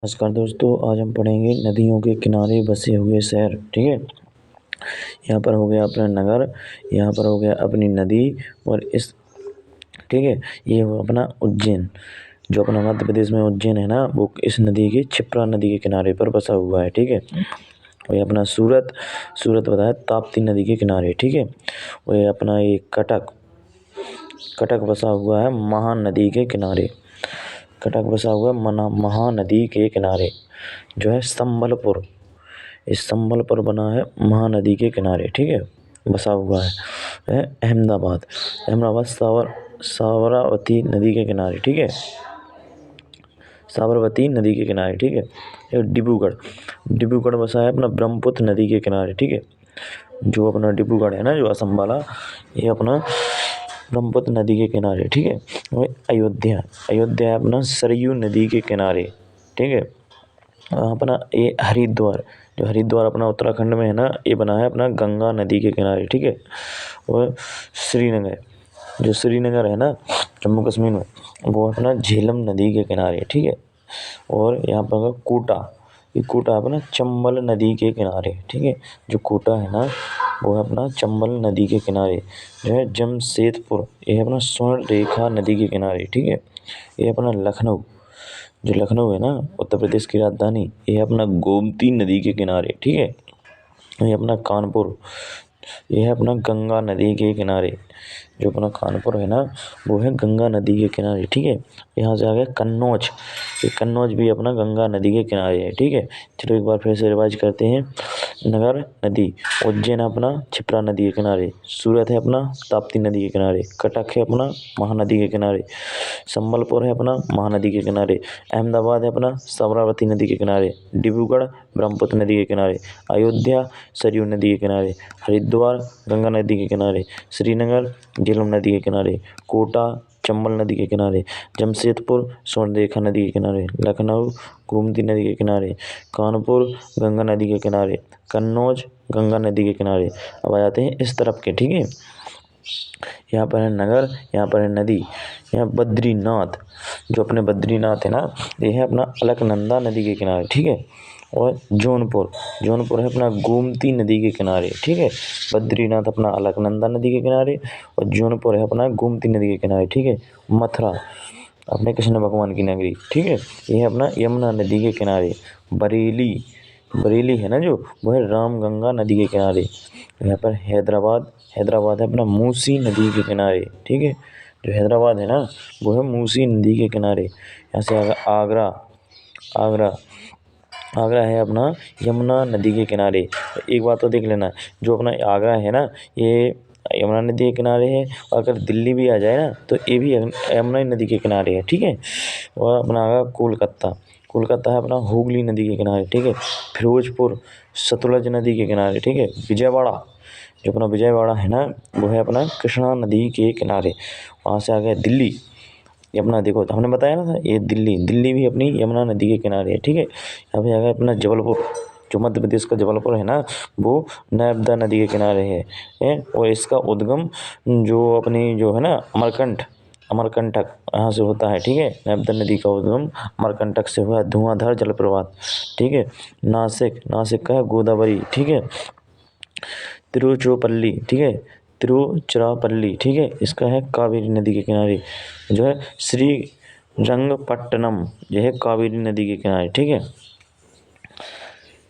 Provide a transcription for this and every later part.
नमस्कार दोस्तों, आज हम पढ़ेंगे नदियों के किनारे बसे हुए शहर। ठीक है, यहाँ पर हो गया अपना नगर, यहाँ पर हो गया अपनी नदी और इस ठीक है, ये हो अपना उज्जैन। जो अपना मध्य प्रदेश में उज्जैन है ना, वो इस नदी की क्षिप्रा नदी के किनारे पर बसा हुआ है। ठीक है, और ये अपना सूरत बताया ताप्ती नदी के किनारे। ठीक है, और ये अपना ये कटक बसा हुआ है महानदी के किनारे। कटक बसा हुआ है महानदी के किनारे। जो है संबलपुर, इस संबलपुर बना है महानदी के किनारे। ठीक है, बसा हुआ है अहमदाबाद साबरमती नदी के किनारे। ठीक है, साबरमती नदी के किनारे। ठीक है, ये डिब्रूगढ़ बसा है अपना ब्रह्मपुत्र नदी के किनारे। ठीक है, जो अपना डिब्रूगढ़ है ना, जो असम वाला, ये अपना ब्रह्मपुत्र नदी के किनारे। ठीक है, और अयोध्या है अपना सरयू नदी के किनारे। ठीक है, अपना ये हरिद्वार अपना उत्तराखंड में है ना, ये बना है अपना गंगा नदी के किनारे। ठीक है, और श्रीनगर है ना जम्मू कश्मीर में, वो अपना झेलम नदी के किनारे। ठीक है, और यहाँ पर कोटा अपना चंबल नदी के किनारे। ठीक है, जो कोटा है ना, वो है अपना चंबल नदी के किनारे। जो है जमशेदपुर, ये है अपना स्वर्ण रेखा नदी के किनारे। ठीक है, ये अपना लखनऊ है ना, उत्तर प्रदेश की राजधानी, ये है अपना गोमती नदी के किनारे। ठीक है, ये अपना कानपुर, ये है अपना गंगा नदी के किनारे। जो अपना कानपुर है ना, वो है गंगा नदी के किनारे। ठीक है, यहाँ से आ गया कन्नौज, ये कन्नौज भी अपना गंगा नदी के किनारे है। ठीक है, चलो एक बार फिर से रिवाइज करते हैं। नगर नदी, उज्जैन अपना क्षिप्रा नदी के किनारे, सूरत है अपना ताप्ती नदी के किनारे, कटक है अपना महानदी के किनारे, संबलपुर है अपना महानदी के किनारे, अहमदाबाद है अपना साबरमती नदी के किनारे, डिब्रूगढ़ ब्रह्मपुत्र नदी के किनारे, अयोध्या सरयू नदी के किनारे, हरिद्वार गंगा नदी के किनारे, श्रीनगर झेलम नदी के किनारे, कोटा चंबल नदी के किनारे, जमशेदपुर स्वर्णरेखा नदी के किनारे, लखनऊ गोमती नदी के किनारे, कानपुर गंगा नदी के किनारे, कन्नौज गंगा नदी के किनारे। अब आ जाते हैं इस तरफ के। ठीक है, यहाँ पर है नगर, यहाँ पर है नदी। यहाँ बद्रीनाथ, जो अपने बद्रीनाथ है ना, ये है अपना अलकनंदा नदी के किनारे। ठीक है, और जौनपुर है अपना गोमती नदी के किनारे। ठीक है, बद्रीनाथ अपना अलकनंदा नदी के किनारे और जौनपुर है अपना गोमती नदी के किनारे। ठीक है, मथुरा अपने कृष्ण भगवान की नगरी। ठीक है, ये है अपना यमुना नदी के किनारे। बरेली है ना, जो वो है रामगंगा नदी के किनारे। यहाँ पर हैदराबाद है अपना मूसी नदी के किनारे। ठीक है, जो हैदराबाद है ना, वो है मूसी नदी के किनारे। यहाँ से आगरा है अपना यमुना नदी के किनारे। एक बात तो देख लेना, जो अपना आगरा है ना, ये यमुना नदी के किनारे है, और अगर दिल्ली भी आ जाए ना, तो ये भी यमुना नदी के किनारे है। ठीक है, और अपना आगरा कोलकाता है अपना हुगली नदी के किनारे। ठीक है, फिरोजपुर सतलज नदी के किनारे। ठीक है, जो अपना विजयवाड़ा है ना, वो है अपना कृष्णा नदी के किनारे। वहाँ से आ गया दिल्ली, ये अपना देखो, तो हमने बताया ना था, ये दिल्ली भी अपनी यमुना नदी के किनारे है। ठीक है, यहाँ पे आ गया अपना जबलपुर, जो मध्य प्रदेश का जबलपुर है ना, वो नर्मदा नदी के किनारे है। और इसका उद्गम जो अपनी जो है ना अमरकंटक यहाँ से होता है। ठीक है, नर्मदा नदी का उद्गम अमरकंटक से हुआ, धुआंधार जलप्रपात। ठीक है, नासिक का है गोदावरी। ठीक है, तिरुचिरापल्ली, ठीक है, ठीक है, इसका है कावेरी नदी के किनारे। जो है श्रीरंगपट्टनम, यह है कावेरी नदी के किनारे। ठीक है,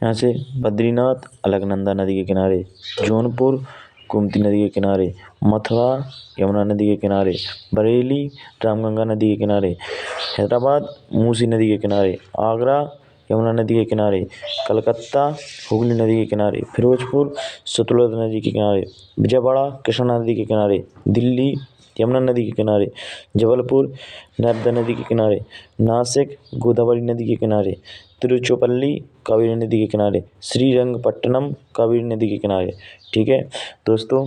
यहाँ से बद्रीनाथ अलकनंदा नदी के किनारे, जौनपुर गोमती नदी के किनारे, मथुरा यमुना नदी के किनारे, बरेली रामगंगा नदी के किनारे, हैदराबाद मूसी नदी के किनारे, आगरा यमुना नदी के किनारे, कलकत्ता हुगली नदी के किनारे, फिरोजपुर सतलज नदी के किनारे, विजयवाड़ा कृष्णा नदी के किनारे, दिल्ली यमुना नदी के किनारे, जबलपुर नर्मदा नदी के किनारे, नासिक गोदावरी नदी के किनारे, तिरुचिरापल्ली कावेरी नदी के किनारे, श्रीरंगपट्टनम कावेरी नदी के किनारे। ठीक है दोस्तों,